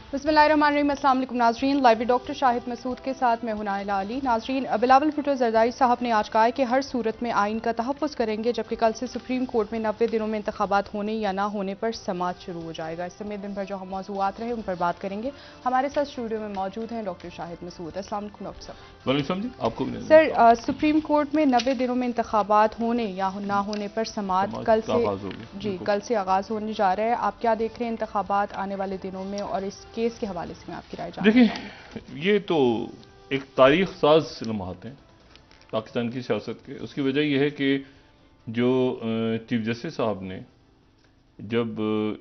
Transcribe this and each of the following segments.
बिस्मिल्लाहिर्रहमानिर्रहीम। अस्सलाम वालेकुम नाजरीन, लाइव डॉक्टर शाहिद मसूद के साथ मैं हूं नाइला अली। नाजरीन, बिलावल भुट्टो जरदारी साहब ने आज कहा है कि हर सूरत में आइन का तहफ़्फ़ुज़ करेंगे, जबकि कल से सुप्रीम कोर्ट में 90 दिनों में इंतखाबात होने या ना होने पर समाअत शुरू हो जाएगा। इस समय दिन भर जो हम मौज़ूआत रहे उन पर बात करेंगे। हमारे साथ स्टूडियो में मौजूद हैं डॉक्टर शाहिद मसूद। अस्सलाम वालेकुम डॉक्टर साहब। आपको सर, सुप्रीम कोर्ट में 90 दिनों में इंतखाबात होने या ना होने पर समाअत कल से आगाज़ होने जा रहा है। आप क्या देख रहे हैं इंतखाबात आने वाले दिनों में, और इस केस के हवाले से मैं आपकी राय जानना देखिए, चाहूँगी। ये तो एक तारीख साज लम्हात हैं पाकिस्तान की सियासत के। उसकी वजह यह है कि जो चीफ जस्टिस साहब ने जब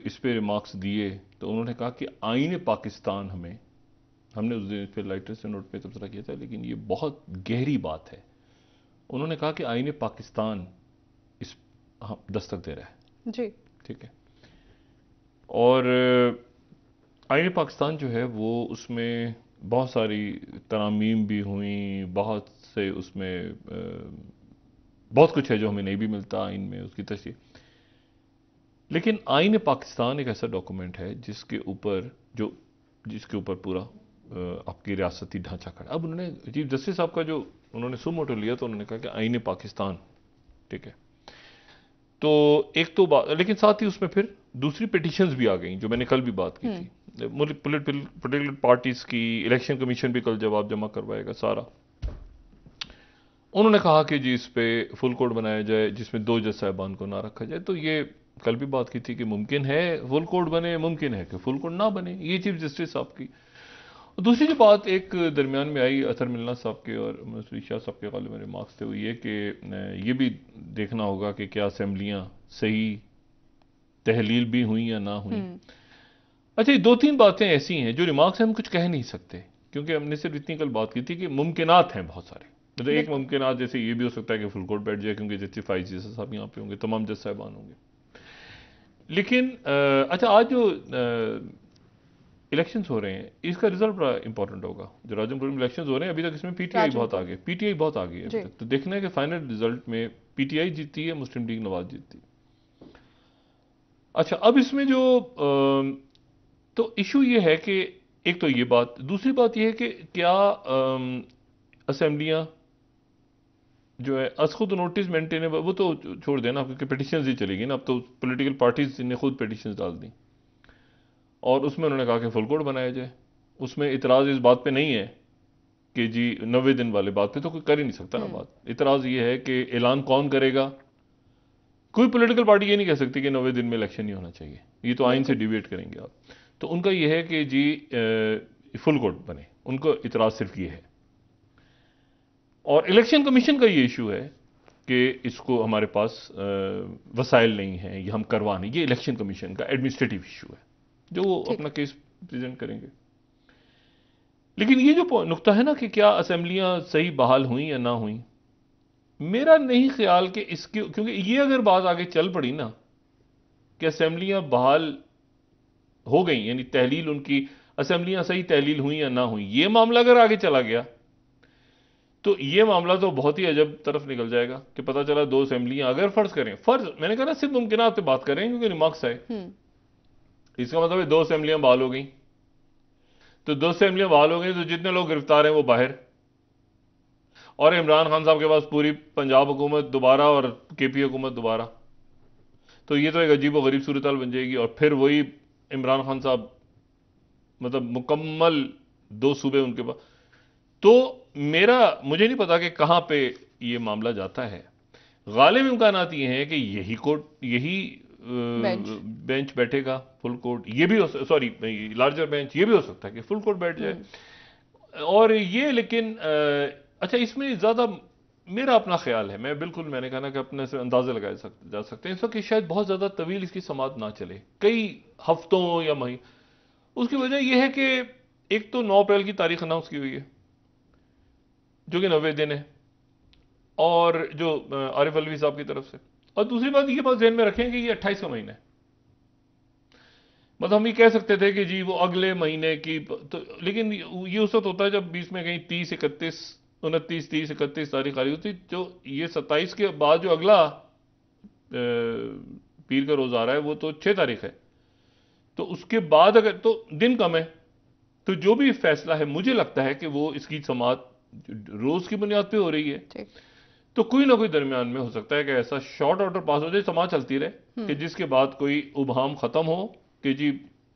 इस पे रिमार्क्स दिए तो उन्होंने कहा कि आईन पाकिस्तान हमने उस दिन फिर लाइटर से नोट पे तबसरा किया था, लेकिन ये बहुत गहरी बात है। उन्होंने कहा कि आईन पाकिस्तान इस दस्तक दे रहा है जी, ठीक है। और आईन पाकिस्तान जो है वो उसमें बहुत सारी तरामीम भी हुई, बहुत से उसमें बहुत कुछ है जो हमें नहीं भी मिलता आइन में उसकी तशरीह। लेकिन आईन पाकिस्तान एक ऐसा डॉक्यूमेंट है जिसके ऊपर पूरा आपकी रियासती ढांचा खड़ा। अब उन्होंने चीफ जस्टिस साहब का जो उन्होंने सुमोटो लिया तो उन्होंने कहा कि आईन पाकिस्तान ठीक है। तो एक तो बात, लेकिन साथ ही उसमें फिर दूसरी पिटिशंस भी आ गई जो मैंने कल भी बात की थी। पोलिटिकल पार्टीज की, इलेक्शन कमीशन भी कल जवाब जमा करवाएगा सारा। उन्होंने कहा कि जी इस पे फुल कोर्ट बनाया जाए जिसमें 2 जज साहिबान को ना रखा जाए। तो ये कल भी बात की थी कि मुमकिन है फुल कोर्ट बने, मुमकिन है कि फुल कोर्ट ना बने। ये चीफ जस्टिस साहब की। दूसरी जो बात एक दरमियान में आई अतर मिल्ला साहब के और मसूद शाह साहब के गालिब रिमार्क्स थे, वो ये कि ये भी देखना होगा कि क्या असेंबलियां सही तहलील भी हुई या ना हुई। अच्छा, ये 2-3 बातें ऐसी हैं जो रिमार्क्स हम कुछ कह नहीं सकते, क्योंकि हमने सिर्फ इतनी कल बात की थी कि मुमकिनात हैं बहुत सारे। मतलब एक मुमकिनात जैसे ये भी हो सकता है कि फुल कोर्ट बैठ जाए क्योंकि जस्टिस फाइज साहब यहाँ पे होंगे, तमाम जज साहिबान होंगे। लेकिन अच्छा, आज जो इलेक्शंस हो रहे हैं इसका रिजल्ट बड़ा इंपॉर्टेंट होगा। जो राजमपुर में इलेक्शंस हो रहे हैं अभी तक इसमें पीटीआई बहुत आगे, पीटीआई बहुत आगे है अभी तक। तो देखना है कि फाइनल रिजल्ट में पीटीआई जीतती है, मुस्लिम लीग नवाज जीतती है। अच्छा, अब इसमें जो तो इशू ये है कि एक तो ये बात, दूसरी बात ये है कि क्या असेंबलियां जो है अस खुद नोटिस मेंटेनेबल, वो तो छोड़ देना क्योंकि पिटिशंस ही चलेगी ना। अब तो पॉलिटिकल पार्टीज ने खुद पिटिशंस डाल दी और उसमें उन्होंने कहा कि फुल कोर्ट बनाया जाए। उसमें इतराज़ इस बात पे नहीं है कि जी 90 दिन वाले बात पे तो कोई कर ही नहीं सकता ना बात। इतराज़ ये है कि ऐलान कौन करेगा। कोई पॉलिटिकल पार्टी ये नहीं कह सकती कि 90 दिन में इलेक्शन नहीं होना चाहिए, ये तो आइन से डिबेट करेंगे आप। तो उनका ये है कि जी फुल कोर्ट बने, उनको इतराज़ सिर्फ ये है। और इलेक्शन कमीशन का ये इशू है कि इसको हमारे पास वसाइल नहीं है, ये हम करवा नहीं। ये इलेक्शन कमीशन का एडमिनिस्ट्रेटिव इशू है जो वो अपना केस प्रेजेंट करेंगे। लेकिन ये जो नुक्ता है ना कि क्या असेंबलियां सही बहाल हुई या ना हुई, मेरा नहीं ख्याल कि इसके, क्योंकि ये अगर बात आगे चल पड़ी ना कि असेंबलियां बहाल हो गई, यानी तहलील उनकी, असेंबलियां सही तहलील हुई या ना हुई, ये मामला अगर आगे चला गया तो ये मामला तो बहुत ही अजब तरफ निकल जाएगा कि पता चला 2 असेंबलियां, अगर फर्ज मैंने कहा ना सिर्फ मुमकिनात पे बात करें क्योंकि रिमार्क्स आए, इसका मतलब है 2 असेंबलियां बहाल हो गई। तो 2 असेंबलियां बहाल हो गई तो जितने लोग गिरफ्तार हैं वो बाहर, और इमरान खान साहब के पास पूरी पंजाब हुकूमत दोबारा और केपी हुकूमत दोबारा। तो ये तो एक अजीब व गरीब सूरत हाल बन जाएगी। और फिर वही इमरान खान साहब, मतलब मुकम्मल 2 सूबे उनके पास। तो मुझे नहीं पता कि कहां पे ये मामला जाता है। गालिब इम्कानात ये हैं कि यही कोर्ट, यही बेंच बैठेगा फुल कोर्ट। ये भी सॉरी लार्जर बेंच, ये भी हो सकता है कि फुल कोर्ट बैठ जाए। और ये लेकिन अच्छा, इसमें ज्यादा मेरा अपना ख्याल है, मैंने कहा ना कि अपने से अंदाजे लगाए जा सकते हैं इस वक्त शायद बहुत ज्यादा तवील इसकी समाअत ना चले, कई हफ्तों या महीने। उसकी वजह यह है कि एक तो 9 अप्रैल की तारीख अनाउंस की हुई है जो कि 90 दिन है, और जो आरिफ अलवी साहब की तरफ से। और दूसरी बात ये बात ध्यान में रखें कि ये 28 का महीना है। मतलब हम ये कह सकते थे कि जी वो अगले महीने की तो, लेकिन ये उस वक्त होता है जब बीच में कहीं 30, 31, 29, 30, 31 तारीख आ रही होती। जो ये 27 के बाद जो अगला पीर का रोज आ रहा है वो तो 6 तारीख है। तो उसके बाद अगर तो दिन कम है, तो जो भी फैसला है मुझे लगता है कि वो इसकी समाअत रोज की बुनियाद पे हो रही है। ठीक। तो कोई ना कोई दरमियान में हो सकता है कि ऐसा शॉर्ट ऑर्डर पास हो जाए, समाअत चलती रहे कि जिसके बाद कोई उबहम खत्म हो कि जी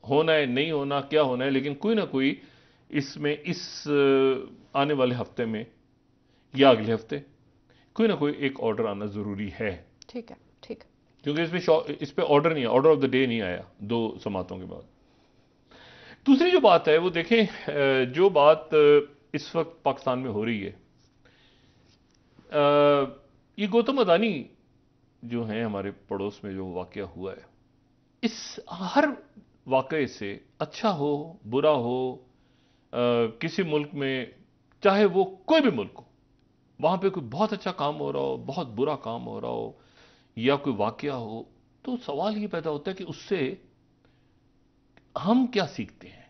होना है नहीं होना क्या होना है, लेकिन कोई ना कोई इसमें इस आने वाले हफ्ते में या अगले हफ्ते कोई ना कोई एक ऑर्डर आना जरूरी है। ठीक है, ठीक है। क्योंकि इस पे ऑर्डर नहीं है, ऑर्डर ऑफ द डे नहीं आया 2 समातों के बाद। दूसरी जो बात है वो देखें, जो बात इस वक्त पाकिस्तान में हो रही है, ये गौतम अदानी जो हैं हमारे पड़ोस में जो वाकया हुआ है, इस हर वाकये से अच्छा हो बुरा हो, किसी मुल्क में चाहे वो कोई भी मुल्क हो, वहां पे कोई बहुत अच्छा काम हो रहा हो, बहुत बुरा काम हो रहा हो या कोई वाकया हो, तो सवाल ये पैदा होता है कि उससे हम क्या सीखते हैं,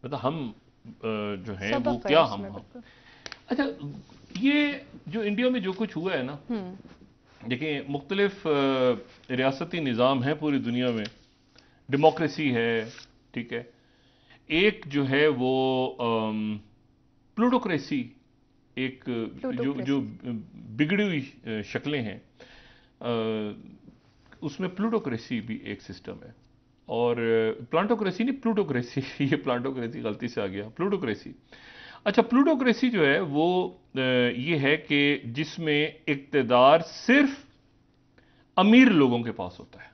मतलब हम जो हैं वो क्या हम अच्छा, ये जो इंडिया में जो कुछ हुआ है ना, देखिए मुख्तलिफ रियासती निज़ाम है पूरी दुनिया में, डेमोक्रेसी है, ठीक है, एक जो है वो प्लूटोक्रेसी, एक जो बिगड़ी हुई शक्लें हैं, उसमें प्लूटोक्रेसी भी एक सिस्टम है, और प्लांटोक्रेसी नहीं प्लूटोक्रेसी ये प्लांटोक्रेसी गलती से आ गया, प्लूटोक्रेसी। अच्छा, प्लूटोक्रेसी जो है वो ये है कि जिसमें इक्तदार सिर्फ अमीर लोगों के पास होता है।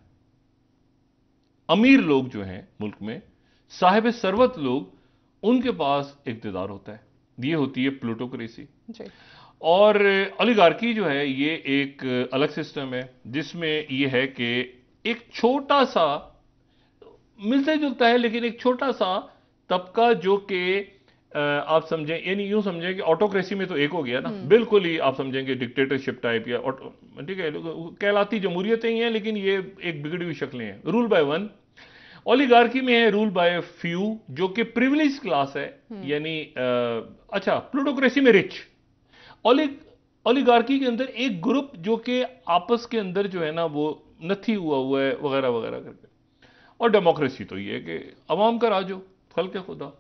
अमीर लोग जो हैं मुल्क में, साहिब सरवत लोग, उनके पास इक्तदार होता है, ये होती है प्लूटोक्रेसी। और ओलिगार्की जो है ये एक अलग सिस्टम है, जिसमें ये है कि एक छोटा सा मिलता जुलता है लेकिन एक छोटा सा तबका जो कि आप समझें, यानी यूं समझें कि ऑटोक्रेसी में तो एक हो गया ना, बिल्कुल ही आप समझेंगे डिक्टेटरशिप टाइप या ठीक है, कहलाती जमहूरियतें ही हैं लेकिन ये एक बिगड़ी हुई शक्लें हैं। Rule by one. ओलिगार्की में है रूल बाय फ्यू जो कि प्रिविलेज क्लास है, यानी अच्छा प्लूटोक्रेसी में रिच। ओलिगार्की के अंदर एक ग्रुप जो कि आपस के अंदर जो है ना वो नथी हुआ है वगैरह वगैरह करके। और डेमोक्रेसी तो ये है कि अवाम का राज हो, खल्क़ खुदा।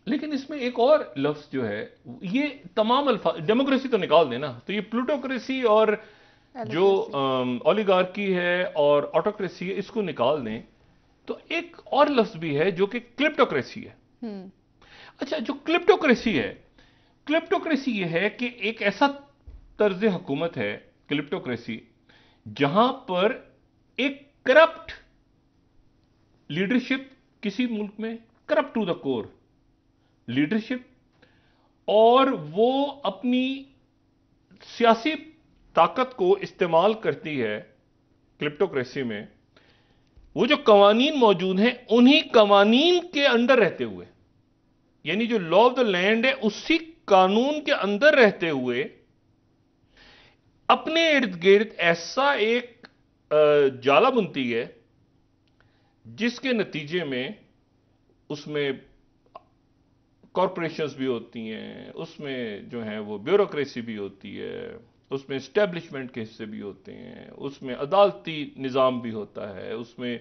लेकिन इसमें एक और लफ्ज जो है, ये तमाम अल्फाज, डेमोक्रेसी तो निकाल देना, तो ये प्लूटोक्रेसी और जो ओलिगार्की है और ऑटोक्रेसी है, इसको निकाल दें तो एक और लफ्ज भी है जो कि क्लिप्टोक्रेसी है। अच्छा, जो क्लिप्टोक्रेसी है, क्लिप्टोक्रेसी ये है कि एक ऐसा तर्ज हुकूमत है क्लिप्टोक्रेसी जहां पर एक करप्ट लीडरशिप, किसी मुल्क में corrupt to the core leadership, और वो अपनी सियासी ताकत को इस्तेमाल करती है क्लिप्टोक्रेसी में, वो जो कवानीन मौजूद हैं उन्हीं कवानीन के अंडर रहते हुए, यानी जो लॉ ऑफ द लैंड है उसी कानून के अंदर रहते हुए अपने इर्द गिर्द ऐसा एक जाला बुनती है जिसके नतीजे में उसमें कॉरपोरेशंस भी होती हैं, उसमें जो है वो ब्यूरोक्रेसी भी होती है, उसमें एस्टेब्लिशमेंट के हिस्से भी होते हैं, उसमें अदालती निज़ाम भी होता है, उसमें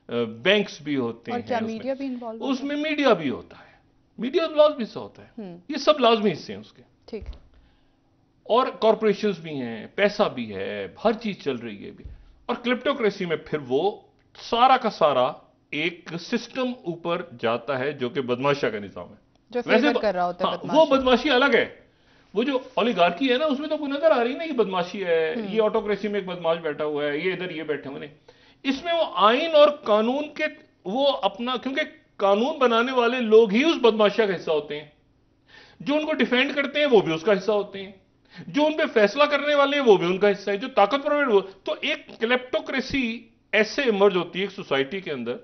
बैंक्स भी होते हैं, क्या मीडिया भी इन्वॉल्व होता है? उसमें मीडिया भी होता है, मीडिया लाजमी हिस्सा होता है, ये सब लाजमी हिस्से हैं उसके। ठीक। और कॉरपोरेशंस भी हैं, पैसा भी है, हर चीज चल रही है भी। और क्लिप्टोक्रेसी में फिर वो सारा का सारा एक सिस्टम ऊपर जाता है जो कि बदमाशा का निजाम है, जो फेवर कर रहा होता है। वो बदमाशी अलग है। वो जो ओलिगार्की है ना उसमें तो नजर आ रही ना कि बदमाशी है, ये ऑटोक्रेसी में एक बदमाश बैठा हुआ है, ये इधर ये बैठे हुए नहीं। इसमें वो आइन और कानून के वो अपना, क्योंकि कानून बनाने वाले लोग ही उस बदमाशिया का हिस्सा होते हैं, जो उनको डिफेंड करते हैं वो भी उसका हिस्सा होते हैं, जो उन पे फैसला करने वाले हैं वो भी उनका हिस्सा है, जो ताकतवर है वो। तो एक क्लेप्टोक्रेसी ऐसे इमर्ज होती है एक सोसाइटी के अंदर,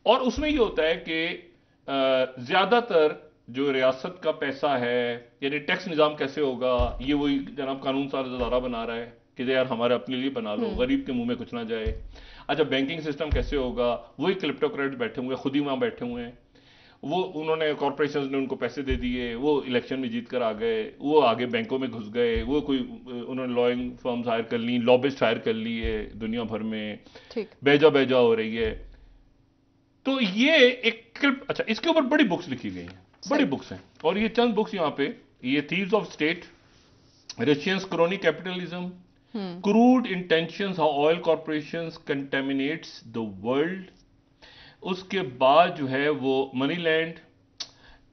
और उसमें ये होता है कि ज्यादातर जो रियासत का पैसा है, यानी टैक्स निजाम कैसे होगा, ये वही जनाब कानून सारा अदारा बना रहा है कि यार हमारे अपने लिए बना लो, गरीब के मुंह में कुछ ना जाए। अच्छा, बैंकिंग सिस्टम कैसे होगा, वही क्लिप्टोक्रेट बैठे हुए, खुद ही वहां बैठे हुए हैं, वो उन्होंने कॉर्पोरेशन ने उनको पैसे दे दिए, वो इलेक्शन में जीत कर आ गए, वो आगे बैंकों में घुस गए, वो कोई उन्होंने लॉइंग फर्म्स हायर कर ली, लॉबिस्ट हायर कर लिए दुनिया भर में, बेजा बेजा हो रही है। तो ये एक क्लिप, अच्छा इसके ऊपर बड़ी बुक्स लिखी गई हैं, बड़ी बुक्स हैं, और ये चंद बुक्स यहां पे, ये thieves of state, Russians crony capitalism, crude intentions how oil corporations contaminates the world, उसके बाद जो है वो मनी लैंड,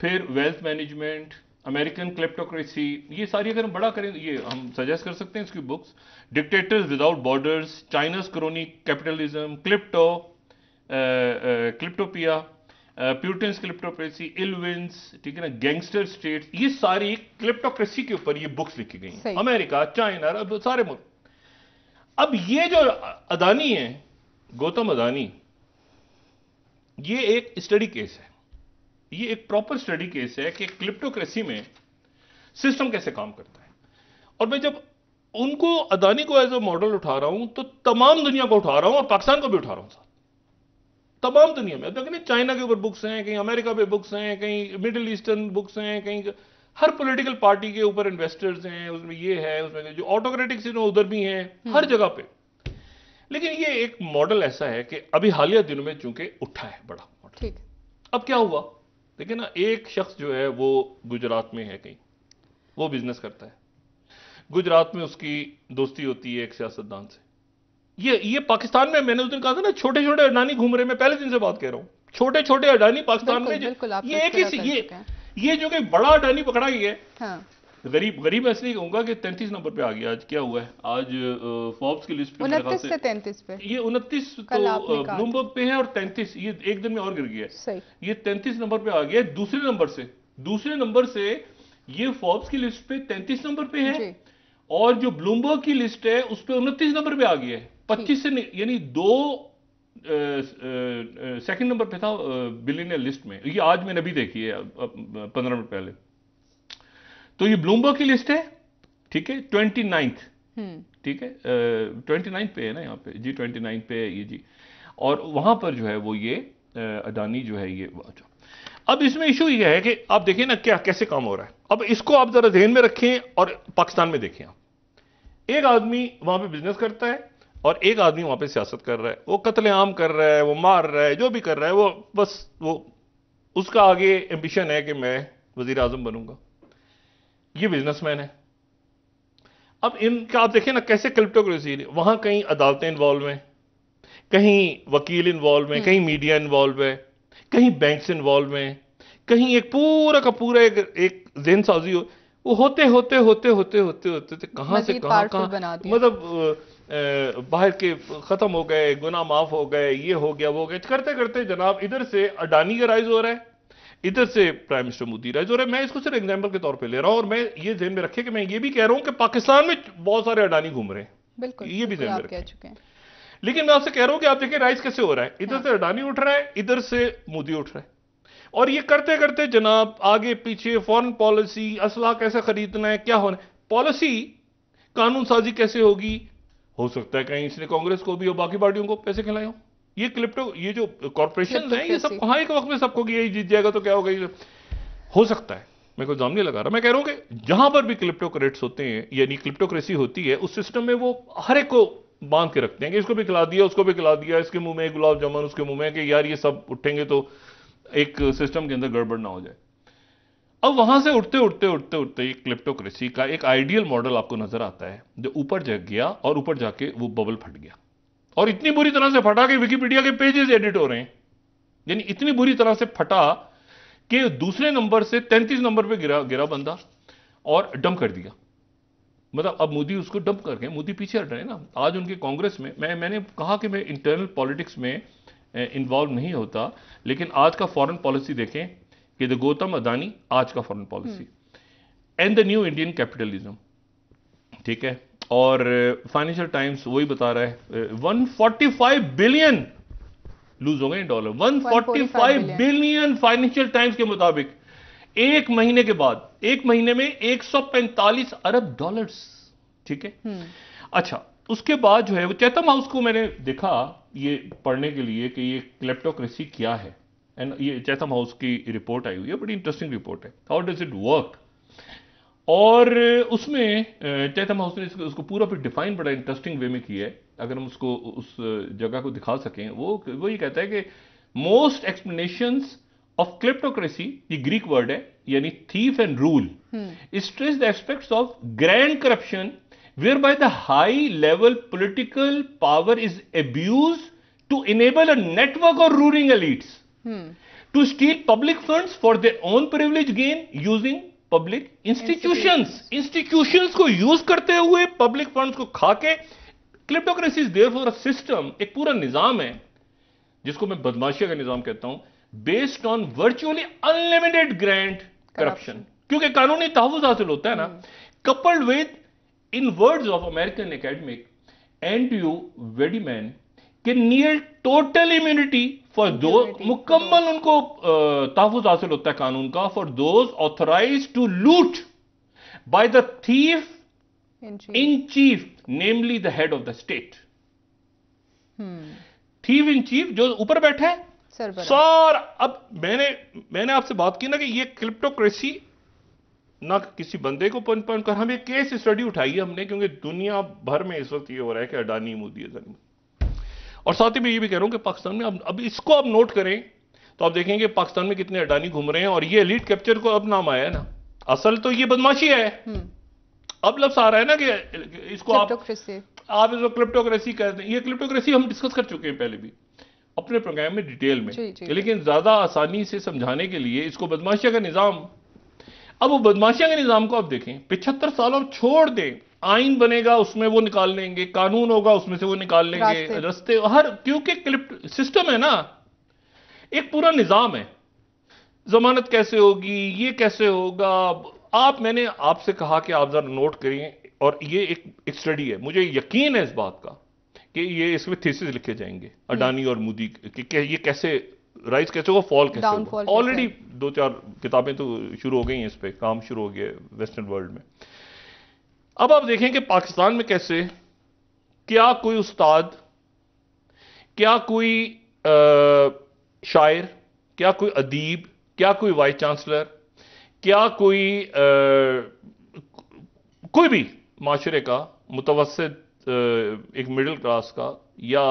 फिर वेल्थ मैनेजमेंट, अमेरिकन क्लेप्टोक्रेसी, ये सारी अगर हम बड़ा करें, ये हम सजेस्ट कर सकते हैं इसकी books, dictators without borders, China's crony capitalism, Kleptopia, Putin's kleptocracy, इलविंस, ठीक है ना, गैंगस्टर स्टेट्स, ये सारी क्लिप्टोक्रेसी के ऊपर ये बुक्स लिखी गई हैं, अमेरिका, चाइना, अब सारे मुल्क। अब ये जो अदानी है, गौतम अदानी, ये एक स्टडी केस है, ये एक प्रॉपर स्टडी केस है कि क्लिप्टोक्रेसी में सिस्टम कैसे काम करता है। और मैं जब उनको, अदानी को एज अ मॉडल उठा रहा हूं, तो तमाम दुनिया को उठा रहा हूं और पाकिस्तान को भी उठा रहा हूं साथ, तमाम दुनिया में। देखिए चाइना के ऊपर बुक्स हैं, कहीं अमेरिका पे बुक्स हैं, कहीं मिडिल ईस्टर्न बुक्स हैं, कहीं हर पॉलिटिकल पार्टी के ऊपर इन्वेस्टर्स हैं, उसमें ये है, उसमें जो ऑटोक्रेटिक्स हैं उधर भी हैं, हर जगह पे। लेकिन ये एक मॉडल ऐसा है कि अभी हालिया दिनों में चूंकि उठा है बड़ा मॉडल। ठीक, अब क्या हुआ, देखिए ना, एक शख्स जो है वो गुजरात में है, कहीं वो बिजनेस करता है, गुजरात में उसकी दोस्ती होती है एक सियासतदान से। ये पाकिस्तान में, मैंने उस दिन कहा था ना, छोटे छोटे अडानी घूम रहे, मैं पहले दिन से बात कह रहा हूं, छोटे छोटे अडानी पाकिस्तान में, ये एक ही, ये जो कि बड़ा अडानी पकड़ा गया है। हाँ। गरीब इसलिए कहूंगा कि 33 नंबर पे आ गया। आज क्या हुआ है, आज फोर्ब्स की लिस्ट पे 29 से 33 पे, ये 29 तो ब्लूमबर्ग पे है और 33 ये एक दिन में और गिर गया है, ये 33 नंबर पे आ गया है। दूसरे नंबर से ये फोर्ब्स की लिस्ट पे 33 नंबर पे है, और जो ब्लूमबर्ग की लिस्ट है उस पर 29 नंबर पे आ गया है, 25 से, यानी 2 सेकंड नंबर पे था बिलियनियर लिस्ट में। ये आज मैंने अभी देखी है 15 मिनट पहले। तो ये ब्लूमबर्ग की लिस्ट है, ठीक है, 29th, ठीक है, 29 पे है ना यहाँ पे जी, 29 पे है ये जी, और वहां पर जो है वो ये अडानी जो है ये। अब इसमें इशू ये है कि आप देखिए ना क्या कैसे काम हो रहा है। अब इसको आप जरा ध्यान में रखें और पाकिस्तान में देखें आप, एक आदमी वहां पे बिजनेस करता है और एक आदमी वहां पे सियासत कर रहा है, वो कत्लेआम कर रहा है, वो मार रहा है, जो भी कर रहा है, वो बस वो उसका आगे एम्बिशन है कि मैं वजीर आजम बनूंगा, ये बिजनेसमैन है। अब इनका आप देखें ना कैसे क्रिप्टोक्रेसी, वहां कहीं अदालतें इन्वॉल्व हैं, कहीं वकील इन्वॉल्व हैं, कहीं मीडिया इन्वॉल्व है, कहीं बैंक्स इन्वॉल्व हैं, कहीं एक पूरा का पूरा एक ज़हन साजी हो, वो होते होते होते होते होते होते कहां से कहां, मतलब बाहर के खत्म हो गए, गुनाह माफ हो गए, ये हो गया वो हो गया, करते करते जनाब इधर से अडानी का राइज हो रहा है, इधर से प्राइम मिनिस्टर मोदी राइज हो रहा है। मैं इसको सिर्फ एग्जांपल के तौर पे ले रहा हूं, और मैं ये ध्यान में रखे कि मैं ये भी कह रहा हूं कि पाकिस्तान में बहुत सारे अडानी घूम रहे हैं, बिल्कुल ये भी ध्यान में रखें। लेकिन मैं आपसे कह रहा हूं कि आप देखिए राइज कैसे हो रहा है, इधर से अडानी उठ रहा है, इधर से मोदी उठ रहा है, और ये करते करते जनाब आगे पीछे फॉरेन पॉलिसी, असला कैसे खरीदना है, क्या होना, पॉलिसी कानून साजी कैसे होगी, हो सकता है कहीं इसने कांग्रेस को भी और बाकी पार्टियों को पैसे खिलाए हो। ये ये जो कॉर्पोरेशन हैं, ये सब कहां एक वक्त में सबको यही जीत जाएगा तो क्या होगा, हो सकता है, मैं कोई दाम नहीं लगा रहा, मैं कह रहा हूं कि जहां पर भी क्रिप्टोक्रेट्स होते हैं, यानी क्रिप्टोक्रेसी होती है, उस सिस्टम में वो हर एक को बांध के रखते हैं कि इसको भी खिला दिया, उसको भी खिला दिया, इसके मुंह में गुलाब जामुन, उसके मुंह में, कि यार ये सब उठेंगे तो एक सिस्टम के अंदर गड़बड़ ना हो जाए। अब वहां से उठते उठते उठते उठते क्रिप्टोक्रेसी का एक आइडियल मॉडल आपको नजर आता है, जो ऊपर जग गया और ऊपर जाके वो बबल फट गया, और इतनी बुरी तरह से फटा कि विकिपीडिया के पेजेस एडिट हो रहे हैं, यानी इतनी बुरी तरह से फटा कि दूसरे नंबर से 33 नंबर पे गिरा बंदा और डंप कर दिया। मतलब अब मोदी उसको डंप करके, मोदी पीछे हट रहे हैं ना। आज उनके कांग्रेस में, मैंने कहा कि मैं इंटरनल पॉलिटिक्स में इन्वॉल्व नहीं होता, लेकिन आज का फॉरेन पॉलिसी देखें कि द गौतम अदानी, आज का foreign policy and the new Indian capitalism, ठीक है, और फाइनेंशियल टाइम्स वही बता रहा है 145 बिलियन लूज हो गए डॉलर, 145 बिलियन फाइनेंशियल टाइम्स के मुताबिक एक महीने के बाद, एक महीने में 145 अरब डॉलर्स, ठीक है। अच्छा, उसके बाद जो है वो चैथम हाउस को मैंने देखा ये पढ़ने के लिए कि ये क्लेप्टोक्रेसी क्या है, एंड ये चैथम हाउस की रिपोर्ट आई हुई है, बड़ी इंटरेस्टिंग रिपोर्ट है, हाउ डज इट वर्क। और उसमें चैथम हाउस ने उसको पूरा फिर डिफाइन बड़ा इंटरेस्टिंग वे में किया है, अगर हम उसको उस जगह को दिखा सकें। वो ये कहता है कि मोस्ट एक्सप्लेनेशंस ऑफ क्लिप्टोक्रेसी, ये ग्रीक वर्ड है, यानी thief and rule, stress the aspects of grand corruption whereby the high level political power is abused to enable a network of ruling elites to steal public funds for their own privilege gain using public institutions को use करते हुए public funds को खाके। क्लिप्टोक्रेसी is therefore a system, एक पूरा निजाम है जिसको मैं बदमाशी का निजाम कहता हूं, based on virtually unlimited grand corruption, क्योंकि कानूनी तहफ़्फ़ुज़ हासिल होता है ना, coupled with, in words of American academic Andrew Weideman, के near total immunity for those, मुकम्मल उनको तहफ़्फ़ुज़ हासिल होता है कानून का, for those authorized to loot by the thief in chief, namely the head of the state. thief in chief जो ऊपर बैठा है सर। अब मैंने आपसे बात की ना कि ये क्रिप्टोक्रेसी ना किसी बंदे को पन कर, हम एक केस स्टडी उठाई है हमने, क्योंकि दुनिया भर में इस वक्त ये हो रहा है कि अडानी मोदी अदानी, और साथ ही मैं ये भी कह रहा हूं कि पाकिस्तान में अब इसको आप नोट करें तो आप देखेंगे पाकिस्तान में कितने अडानी घूम रहे हैं, और ये एलीट कैप्चर को अब नाम आया है ना, असल तो ये बदमाशी है। अब लफ्ज आ रहा है ना कि इसको आप इसको क्रिप्टोक्रेसी कहते हैं। ये क्रिप्टोक्रेसी हम डिस्कस कर चुके हैं पहले भी अपने प्रोग्राम में डिटेल में, लेकिन ज्यादा आसानी से समझाने के लिए इसको बदमाशिया का निजाम, अब वो बदमाशिया के निजाम को आप देखें 75 साल और छोड़ दें, आइन बनेगा उसमें वो निकाल लेंगे, कानून होगा उसमें से वो निकाल लेंगे, रास्ते हर, क्योंकि सिस्टम है ना, एक पूरा निजाम है, जमानत कैसे होगी, ये कैसे होगा। मैंने आपसे कहा कि आप जरा नोट करिए, और ये एक स्टडी है, मुझे यकीन है इस बात का कि ये इसमें थीसिस लिखे जाएंगे अडानी और मोदी कि ये कैसे राइज कैसे होगा, फॉल कैसे होगा। ऑलरेडी 2-4 किताबें तो शुरू हो गई हैं, इस पे काम शुरू हो गया वेस्टर्न वर्ल्ड में। अब आप देखें कि पाकिस्तान में कैसे, क्या कोई उस्ताद, क्या कोई शायर, क्या कोई अदीब, क्या कोई वाइस चांसलर, क्या कोई भी माशरे का मुतवस्सित एक मिडिल क्लास का या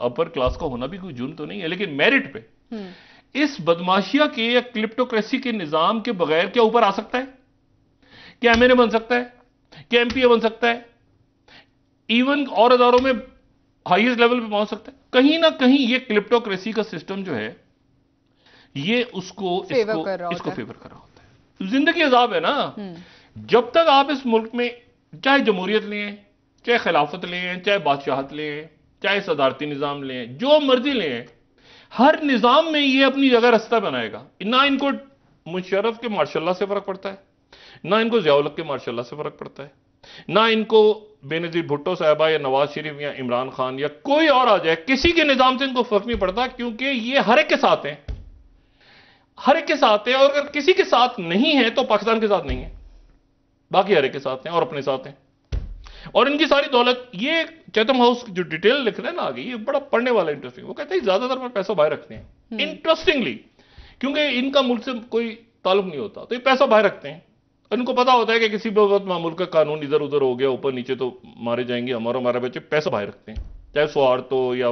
अपर क्लास का होना भी कोई जुर्म तो नहीं है, लेकिन मेरिट पे इस बदमाशिया के या क्लिप्टोक्रेसी के निजाम के बगैर क्या ऊपर आ सकता है? क्या एमएनए बन सकता है? क्या एमपीए बन सकता है? इवन और अदारों में हाईएस्ट लेवल पे पहुंच सकता है? कहीं ना कहीं ये क्लिप्टोक्रेसी का सिस्टम जो है ये इसको फेवर कर रहा होता है। जिंदगी अजाब है ना। जब तक आप इस मुल्क में चाहे जमहूरियत लें, चाहे खिलाफत लें, चाहे बादशाहत लें, चाहे सदारती निजाम लें, जो मर्जी लें, हर निजाम में ये अपनी जगह रास्ता बनाएगा। ना इनको मुशर्रफ के मार्शल्लाह से फर्क पड़ता है, ना इनको ज़िया-उल-हक के मार्शल्लाह से फर्क पड़ता है, ना इनको बेनजीर भुट्टो साहबा या नवाज शरीफ या इमरान खान या कोई और आ जाए, किसी के निजाम से इनको फर्क नहीं पड़ता, क्योंकि ये हर एक के साथ हैं, हर एक के साथ है। और अगर किसी के साथ नहीं है तो पाकिस्तान के साथ नहीं है, बाकी हर एक के साथ हैं और अपने साथ हैं। और इनकी सारी दौलत, ये चैथम हाउस जो डिटेल लिख रहे हैं ना आगे, ये बड़ा पढ़ने वाला इंटरेस्टिंग, वो कहते हैं ज्यादातर पर पैसा बाहर रखते हैं इंटरेस्टिंगली, क्योंकि इनका मुल्क से कोई ताल्लुक नहीं होता, तो ये पैसा बाहर रखते हैं। इनको पता होता है कि किसी भी वक्त मुल्क का कानून इधर उधर हो गया, ऊपर नीचे तो मारे जाएंगे हमारे बच्चे, पैसा बाहर रखते हैं, चाहे स्वार्थ हो या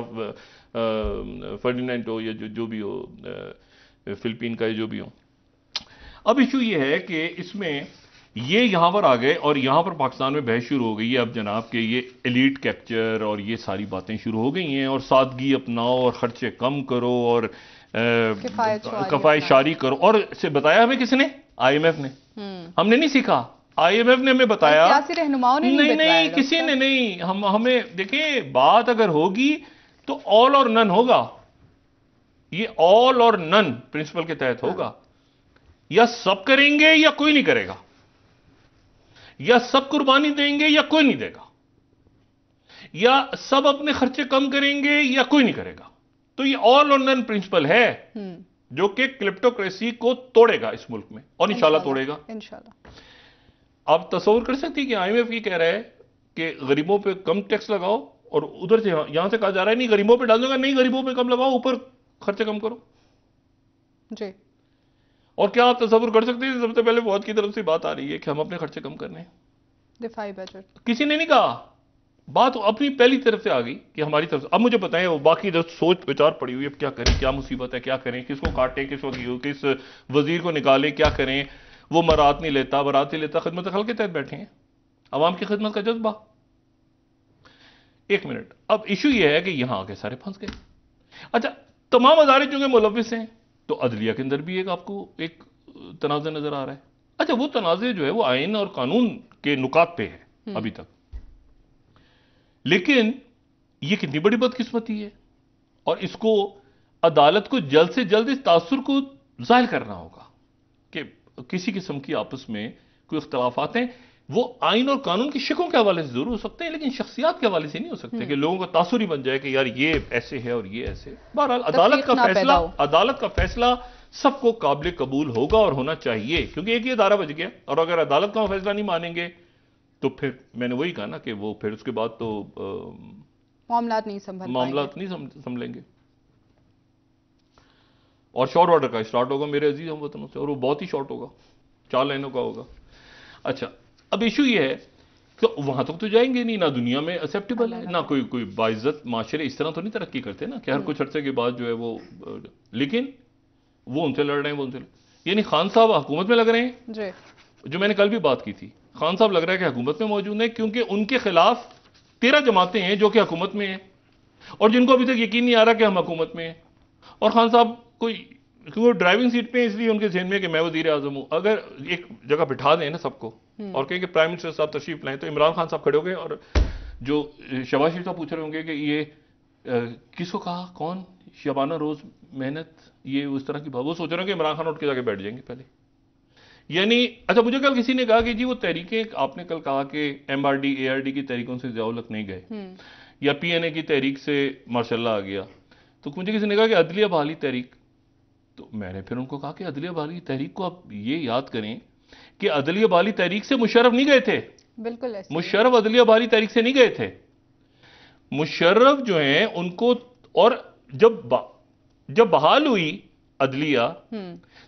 फर्डिनेंट हो या जो भी हो, फिलिपीन का जो भी हो। अब इशू ये है कि इसमें ये यहां पर आ गए और यहां पर पाकिस्तान में बहस शुरू हो गई है अब जनाब के ये एलीट कैप्चर और ये सारी बातें शुरू हो गई हैं, और सादगी अपनाओ और खर्चे कम करो और किफायत शारी करो। और से बताया हमें किसने? आईएमएफ ने। हमने नहीं सीखा, आईएमएफ ने हमें बताया, रहनुमाओं ने नहीं किसी ने नहीं। हमें देखिए, बात अगर होगी तो ऑल और नन होगा, ये ऑल और नन प्रिंसिपल के तहत होगा। या सब करेंगे या कोई नहीं करेगा, या सब कुर्बानी देंगे या कोई नहीं देगा, या सब अपने खर्चे कम करेंगे या कोई नहीं करेगा। तो ये ऑल और नन प्रिंसिपल है जो कि क्रिप्टोक्रेसी को तोड़ेगा इस मुल्क में, और इंशाल्लाह तोड़ेगा इंशाल्लाह। आप तस्वीर कर सकती है कि आईएमएफ ये कह रहा है कि गरीबों पे कम टैक्स लगाओ, और उधर से यहां से कहा जा रहा है नहीं गरीबों पे डाल दूंगा, नहीं गरीबों पे कम लगाओ, ऊपर खर्चे कम करो जी। और क्या आप तस्वीर कर सकते हैं, सबसे पहले फौज की तरफ से बात आ रही है कि हम अपने खर्चे कम करने हैं, दिफाई बजट। किसी ने नहीं कहा, बात अपनी पहली तरफ से आ गई कि हमारी तरफ से। अब मुझे बताएं वो बाकी जो सोच विचार पड़ी हुई है, अब क्या करें, क्या मुसीबत है, क्या करें, किसको काटें, किस वजीर को निकालें, क्या करें। वो बारात नहीं लेता, खिदमत खल के तहत बैठे हैं, अवाम की खिदमत का जज्बा। एक मिनट, अब इशू ये है कि यहां आके सारे फंस गए। अच्छा, तमाम अदारे चूंकि मुलविस हैं तो अदलिया के अंदर भी आपको एक तनाज़ नजर आ रहा है। अच्छा, वो तनाज़े जो है वो आइन और कानून के नुकात पे है अभी तक, लेकिन ये कितनी बड़ी बदकिस्मती है। और इसको अदालत को जल्द से जल्द इस तासुर को जाहिर करना होगा कि किसी किस्म की आपस में कोई इख्तलाफात हैं, वो आइन और कानून की शिकों के हवाले से जरूर हो सकते हैं, लेकिन शख्सियात के हवाले से नहीं हो सकते कि लोगों का तासुर ही बन जाए कि यार ये ऐसे है और ये ऐसे। बहरहाल अदालत का फैसला सबको काबिल कबूल होगा और होना चाहिए, क्योंकि एक ही अदारा बच गया। और अगर अदालत का फैसला नहीं मानेंगे तो फिर मैंने वही कहा ना कि वो फिर उसके बाद तो मामलात नहीं संभलेंगे। और शॉर्ट ऑर्डर का स्टार्ट होगा मेरे अजीज हम वतनों से, और वो बहुत ही शॉर्ट होगा, 4 लाइनों का होगा। अच्छा, अब इशू ये है कि वहां तक तो जाएंगे नहीं, ना दुनिया में एक्सेप्टेबल है, ना कोई बाइज्जत माशरे इस तरह तो नहीं तरक्की करते ना कि हर कुछ अरसे के बाद जो है वो, लेकिन वो उनसे लड़ रहे हैं, वो उनसे यानी खान साहब हुकूमत में लग रहे हैं। जो मैंने कल भी बात की थी, खान साहब लग रहा है कि हुकूमत में मौजूद है, क्योंकि उनके खिलाफ 13 जमातें हैं जो कि हुकूमत में हैं और जिनको अभी तक यकीन नहीं आ रहा कि हम हुकूमत में हैं। और खान साहब क्योंकि वो ड्राइविंग सीट पे, इसलिए उनके जहन में कि मैं वजीर आजम हूं। अगर एक जगह बिठा दें ना सबको और कहें कि प्राइम मिनिस्टर साहब तशरीफ लाएं, तो इमरान खान साहब खड़े हो गए और जो शहबाज शरीफ साहब पूछ रहे होंगे कि ये किसको कहा, कौन, शबाना रोज मेहनत, ये उस तरह की बात। वो सोच रहे हैं कि इमरान खान उठ के जाके बैठ जाएंगे पहले। यानी अच्छा, मुझे कल किसी ने कहा कि जी वो तहरीकें, आपने कल कहा कि MRD ARD की तहरीकों से ज़ियाउल-हक नहीं गए या PNA की तहरीक से माशाल्लाह आ गया, तो मुझे किसी ने कहा कि अदलिया बहाली तहरीक। तो मैंने फिर उनको कहा कि अदलिया बहाली तहरीक को आप ये याद करें कि अदलिया बहाली तहरीक से मुशर्रफ नहीं गए थे। बिल्कुल ऐसे मुशर्रफ अदलिया बहाली तहरीक से नहीं गए थे। मुशर्रफ जो हैं उनको, और जब बहाल हुई अदलिया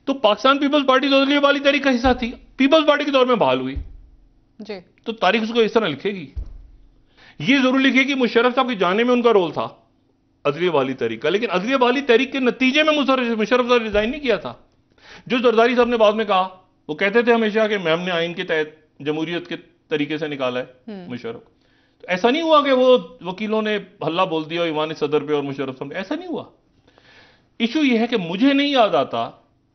तो पाकिस्तान पीपल्स पार्टी तो अदलिया बहाली तहरीक का हिस्सा थी, पीपल्स पार्टी के दौर में बहाल हुई जी। तो तारीख उसको इस तरह लिखेगी, ये जरूर लिखेगी मुशर्रफ साहब के जाने में उनका रोल था अदलिया बहाली तहरीक का, लेकिन अदलिया बहाली तहरीक के नतीजे में मुशर्रफ साहब रिजाइन नहीं किया था। जो जरदारी साहब ने बाद में कहा, वो कहते थे हमेशा कि मैम ने आइन के तहत जमहूरियत के तरीके से निकाला है मुशर्रफ। तो ऐसा नहीं हुआ कि वो वकीलों ने हल्ला बोल दिया ईवान सदर पे और मुशर्रफ साहब, ऐसा नहीं हुआ। इशू ये है कि मुझे नहीं याद आता,